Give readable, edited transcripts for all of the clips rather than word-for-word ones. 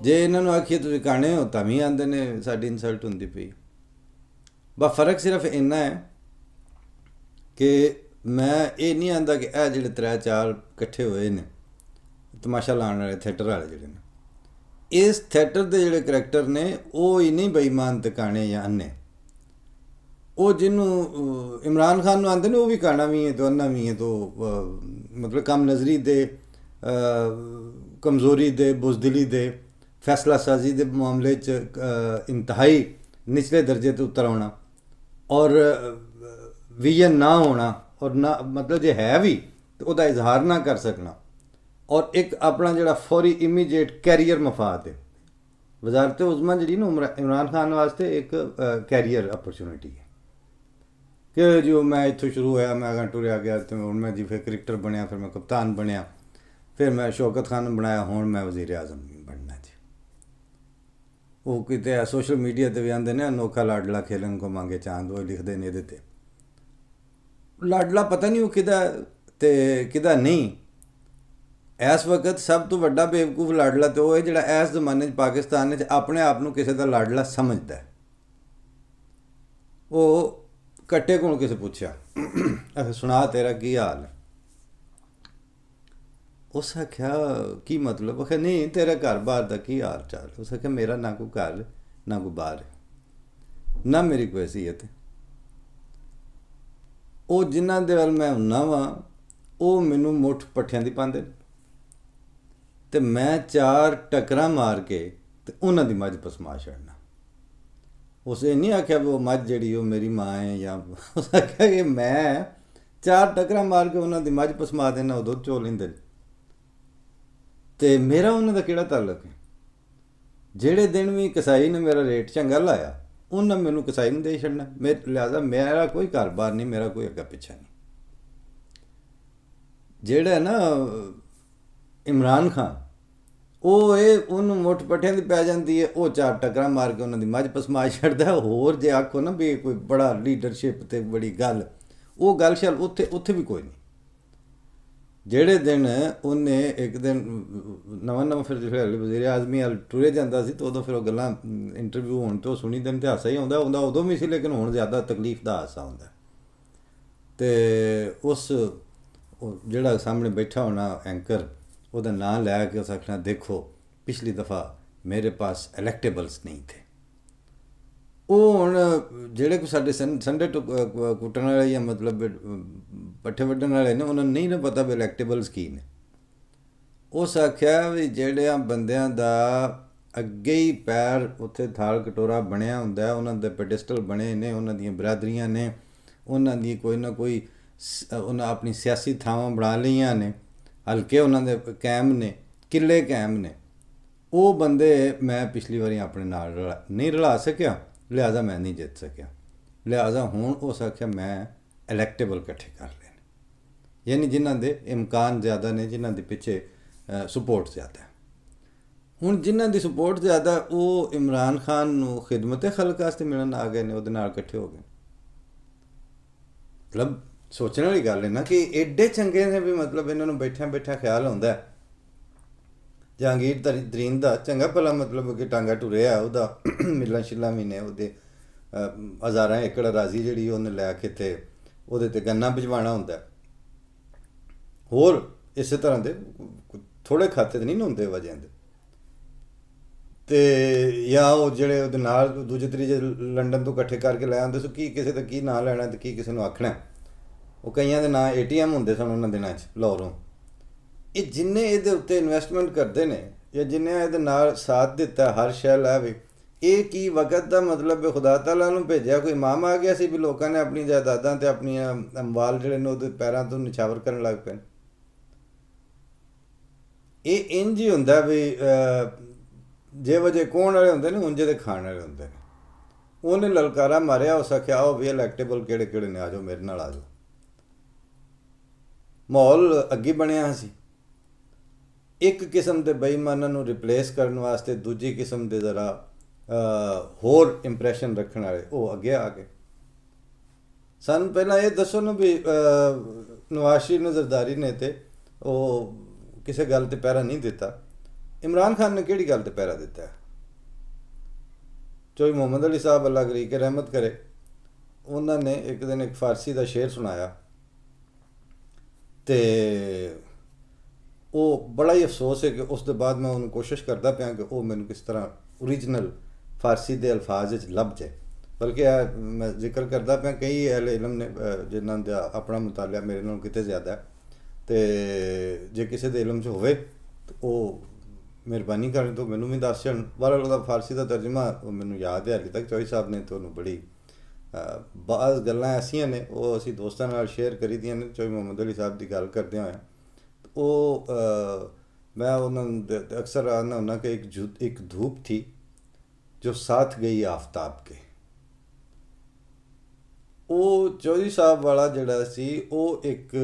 जे इन्होंने आखिए तुम काने हो तां भी आंदे ने साडी इंसल्ट होंदी पई। बस फर्क सिर्फ इन्ना है कि मैं ये नहीं आंदा कि यह जो 3-4 कट्ठे हुए ने तमाशा लाने वाले थिएटर वाले जोड़े ने, इस थिएटर के जोड़े करैक्टर ने वो ही नहीं बेईमान ते काने या अन्ने। वो जिन्हों इमरान खान आते हैं वो भी काना भी है तो अन्ना भी है, तो मतलब कम नज़री दे, कमज़ोरी दे, बुजदिली दे, फैसला साजी के मामले इंतहाई निचले दर्जे तो उतर आना और विजन ना होना और ना मतलब जो है भी तो वह इजहार ना कर सकना और एक अपना जोड़ा फौरी इमीडिएट कैरियर मफाद है। वजारत उज़मा जी ना इमरान खान वास्ते एक कैरियर अपॉर्चुनिटी है कि जो मैं इतों शुरू होया, मैं अगर टुरया गया तो हूँ मैं जी फिर क्रिकेटर बनया, फिर मैं कप्तान बनया, फिर मैं शौकत खान बनाया, हूँ मैं वज़ीर आज़म बनना जी। वो कितने सोशल मीडिया पर भी आते हैं अनोखा लाडला खेलन को मांगे चांद, वो लिखते हैं ये लाडला पता नहीं वो किदा ते किदा नहीं। इस वक्त सब तो वड्डा बेवकूफ लाडला तो है जिहड़ा इस जमाने पाकिस्तान अपने आप को किसी का लाडला समझदा है। वो कट्टे को किसी पूछा अच्छा सुना तेरा की हाल है, उस आख्या की मतलब, आख्या नहीं तेरा घर बार का की हाल चाल, उस आख्या मेरा ना कोई घर ना कोई बाहर है ना मेरी कोई हैसीयत है। वो जिन्हों के वाल मैं हुन्ना वा वो मैनू मुठ पट्ठियां दी पांदे ते मैं 4 टक्करां मार के ते उन्हां दी मझ पसमा छड़ना। उसे नहीं आख्या वो मझ जी वो मेरी माँ है या उस आख्या कि मैं 4 टक्करां मार के उन्हां दी मझ पसमा देना, वो दुध चो लेंदे ते मेरा उन्हां दा केड़ा ताल्लुक है। जेड़े दिन भी कसाई ने मेरा रेट चंगा लाया उन्हें मैनू कसाई नहीं दे छड़ना, लिहाजा मेरा कोई घर बार नहीं, मेरा कोई अग्गा पिछा नहीं। जेड़ा ना इमरान खान वो ये उन्होंने मुठ पट्ठियां दी पै जाती है, वो 4 टक्करां मार के उन्होंने मझ पसमा छड़दा। होर जे आखो ना भी कोई बड़ा लीडरशिप ते बड़ी गल, वो गल शल उत्थे भी कोई नहीं। जेड़े दिन उन्हें एक दिन नवा फिर वज़ीर आज़मी अल टुरे जाता सी तो उदों फिर वो गल्लां इंटरव्यू होने तो सुनी दिन तो हासा ही आउंदा उदों भी सी, लेकिन हुण ज़्यादा तकलीफ दा हासा आउंदा। ते उस जिहड़ा सामने बैठा होना एंकर उहदा नाम लै के उस आखना देखो पिछली दफ़ा मेरे पास इलैक्टेबल्स नहीं थे। वो हुण जेड़े कोई साडे संडे कुट्टण वाले या मतलब पट्ठे वड्ढण वाले ने उन्होंने नहीं ना पता भी इलैक्टेबल्स की ने। उस आख्या भी जेड़े बंदियां दा अगे ही पैर उत्थे थाल कटोरा बनया हुंदा, उन्हां दे पेडिस्टल बने ने, उन्हां दियां बरादरियां ने, उन्हां दी कोई ना कोई उन्हां अपनी सियासी थावां बना लईयां ने, हल्के उन्हां दे कैम ने, किले कैम ने। वो बंदे मैं पिछली बारी अपने नाल नहीं रला सकिया, लिहाजा मैं नहीं जित सकिया, लिहाजा हुण उस आख्या मैं इलैक्टेबल कट्ठे कर लेने, यानी जिन्हां दे इम्कान ज़्यादा ने, जिन्हां दे पिछे सपोर्ट ज़्यादा है। हुण जिन्हां दी सपोर्ट ज़्यादा वो इमरान खान नूं खिदमत खल्क वास्ते मिलन आ गए ने, उहदे नाल कट्ठे हो गए। मतलब सोचने वाली गल है ना कि एडे चंगे ने भी मतलब इन्होंने बैठा बैठा ख्याल आउंदा है जहांगीर तरीन का चंगा भला मतलब कि टांगा टुरिया उहदा मिलां शिलां भी ने, उहदे हज़ारां एकड़ राजी जिहड़ी उन्हें लै के ते उहदे ते गन्ना भिजवाना हुंदा है। होर इस तरह के थोड़े खाते तो नहीं होंदे वजह दे ते या वो जेड़े उहदे नाल दूजे त्रीजे लंडन तो कट्ठे करके लै आंदे सो की किसी का की नां लैना ते की किसी नूं आखना। वो कईयां दे नां ATM हुंदे सन उन्हां दिनां च लाहौरों। ये जिन्ने ये उत्ते इन्वेस्टमेंट करते हैं या जिन्हें ये नाल साथ दिता हर शह लै भी ये की वक्त का मतलब खुदा ताला नूं भेजिया कोई इमाम आ गया सी भी लोगों ने अपनी जायदादां ते अपनी अमवाल जिहड़े ने उहदे पैरां तो निछावर करन लग पे। ये इंज ही हुंदा भी जे वजे कौन वाले हुंदे ने उंजे दे खाण वाले हुंदे ने। उन्हें ललकारा मारिया, उस आख्या आओ भी इलैक्टेबल केड़े केड़े ने, आ जाओ मेरे नाल आ जाओ। माहौल अग्गी बनिया सी, एक किस्म के बेईमानां नूं रिप्लेस करने वास्ते दूजी किस्म के ज़रा होर इंप्रैशन रखने वाले वो अगे आ गए। सानूं पहलां ये दसो ना भी नवाज शरीफ ने जरदारी ने ते वो किसी गल ते पैरा नहीं दिता, इमरान खान ने किहड़ी गल ते पहरा दिता है? चौधरी मोहम्मद अली साहब अल्लाह करी के रहमत करे, उन्होंने एक दिन एक फारसी का शेर सुनाया तो वो बड़ा ही अफसोस है कि उसके बाद मैं उन्होंने कोशिश करता पाया कि वो मैंने किस तरह ओरिजिनल फारसी के अल्फाज लभ जाए। बल्कि मैं जिक्र करता पाया कई अहले इलम ने जिन्हों का अपना मुतालिया मेरे नालों किते ज़्यादा है, तो जे किसी के इलम च होवे तो वो मेहरबानी करें तो मैनू भी दस जान। बहरहाल फारसी का तर्जमा मैनू याद है, हाले तक चौधरी साहब ने तो उन्होंने बड़ी बाज़ गल्लां ऐसियां ने वो असी दोस्तों नाल शेयर करी दियां ने। चौधरी मोहम्मद अली साहब की गल करदे होए वो मैं उन्होंने अक्सर आना होना कि एक धूप थी जो साथ गई आफ्ताब के। वो चौधरी साहब वाला जिहड़ा सी वो एक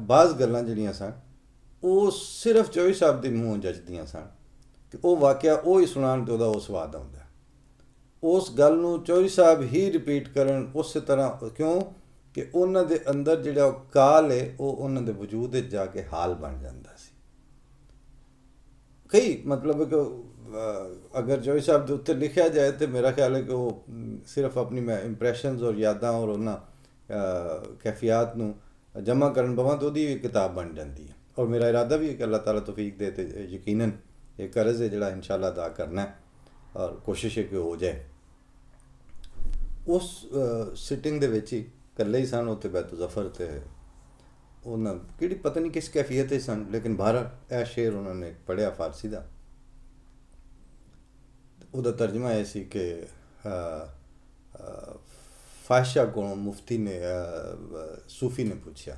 बाज़ गल्लां जिहड़ियां सन वो सिर्फ चौधरी साहब के मूँह जचदियां सन कि वो वाकया वो ही सुनाण ते उहदा वो स्वाद आउंदा। उस गल नूं चौधरी साहब ही रिपीट करन उस तरह, क्यों कि उन्हां दे अंदर जिहड़ा काल है वो उन्हां दे वजूद जाके हाल बन जाता सी। कई मतलब कि अगर चौधरी साहब के उत्ते लिखा जाए तो मेरा ख्याल है कि वो सिर्फ अपनी मैं इंप्रैशनस और यादां और उन्हां कैफियात नूं जमा करन पवां तो उहदी किताब बन जाती है। और मेरा इरादा भी है कि अल्लाह ताला तौफीक दे, तो यकीनन एक कर्ज है जिहड़ा इंशाअल्लाह अदा करना है और कोशिश है कि हो जाए। उस सिटिंग दे विच ही कल्ले ही सन उत्ते बैतो जफर ते उन्होंने कि पता नहीं किस कैफियत सन, लेकिन बहरहाल यह शेर उन्होंने पढ़िया फारसी का। उसका तर्जमा यह सी कि फाहिशा को मुफ्ती ने सूफी ने पूछा,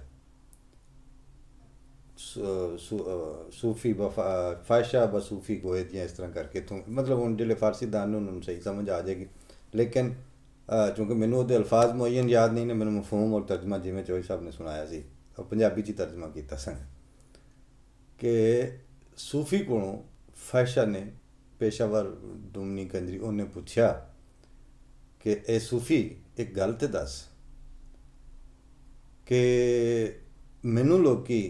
सूफी फाहिशा ब सूफी गोए जियां इस तरह करके तो मतलब हूँ जिले फारसी दान उन्होंने सही समझ आ जाएगी। लेकिन चूँकि मैनू वो अल्फाज मुअय्यन याद नहीं ने, मैंने मफहूम और तर्जमा जिमें चौधरी साहब ने सुनाया सी और पंजाबी च तर्जमा किया सन कि सूफी को फाहिशा ने पेशावर दुमनी कंजरी उन्हें पूछा कि ए सूफी एक गल ते दस कि मैनू लोकी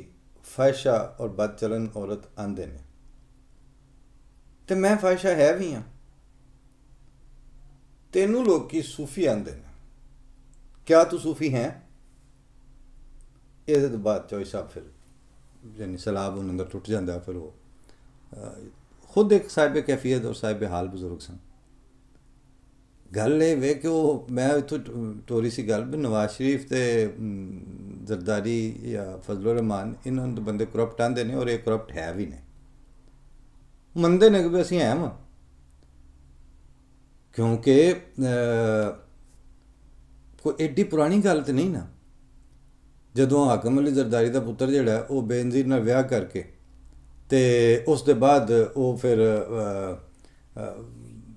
फाहिशा और बदचलन औरत आंदे ने तो मैं फाहिशा है भी हाँ, तेनू लोकी सूफी आंदे ने, क्या तू सूफी हैं? ये तो बाद चौधरी साहब फिर यानी सलाब उन्होंने टुट जाता। फिर वो खुद एक साहिब कैफियत और साहिब हाल बुजुर्ग सन। गल ये वे कि वो मैं इतों टोरी सी गल भी नवाज शरीफ ते जरदारी या फजलुर रहमान इन्होंने तो बंदे करप्ट आंदे ने और ये करप्ट है भी ने, मनते ने कि असीं है वां, क्योंकि कोई एड्डी पुरानी गल तो नहीं ना। जदों हाकम अली जरदारी का पुत्र जिहड़ा वो बेनज़ीर नाल विआह करके ते उस दे बाद वो फिर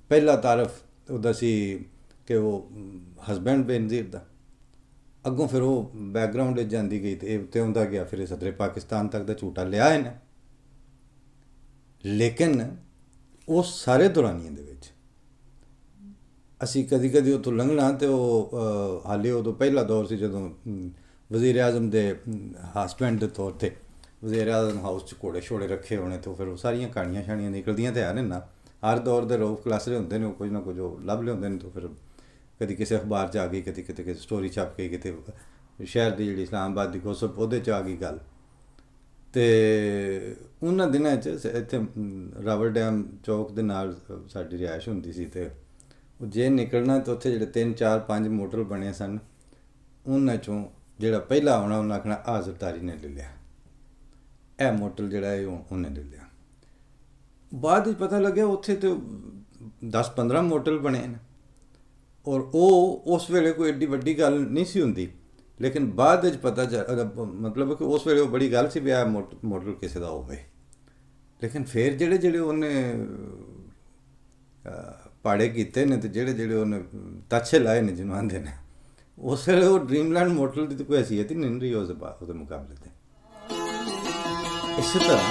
पहला तारफ उहदा सी कि वो हसबैंड बेनज़ीर दा, अगों फिर वो बैकग्राउंड जाती गई तो उत्ते आउंदा गया, फिर सदरे पाकिस्तान तक दा झूठा लिया इन्हें। लेकिन उस सारे दौरानिए दे विच असी कदी कदी उतों लंघना तो हाले उदों पहला दौर से जदों वज़ीर आज़म के हसबैंड के तौर पर वज़ीर आज़म हाउस च घोड़े शोड़े रखे होने, तो फिर वो सारियां कहानियां शानियां निकलदियां तो है ना। हर दौर के रऊफ खलासरे होंदे ने, कुछ ना कुछ लभ लियाउंदे ने। तो फिर कभी किसी अखबार च आ गई, कभी कितने स्टोरी छप गई, कितने शहर की जी इस्लामाबाद की गोसप उहदे च आ गई गल। तो उन्होंने दिनों इत्थे रावल डैम चौक के नाल साडी रिहायश हुंदी सी, तो जे निकलना तो उत्थे जिहड़े 3 4 5 मोटल बने सन, उन्हां चों जिहड़ा पहला आउणा उन्हें आखना आ जरदारी ने ले लिया, यह मोटल जिहड़ा है उन्हें ले लिया। बाद में पता लगे उत्थे तो 10-15 मोटल बने ने और वो उस वेले कोई एड्डी वड्डी गल नहीं सी हुंदी। लेकिन बाद में पता मतलब कि उस वेले बड़ी गल सी भी आ मोटल किसी का होवे। लेकिन फिर जेड़े जेड़े उन्हें पाड़े किते ने, तो जेड़े जेड़े उन्हें ताछे लाए ने जिन्होंने आंदे ने, उस वेले वो ड्रीमलैंड मोटल की तो कोई हैसियत ही नहीं रही उसके मुकाबले ते। इस तरह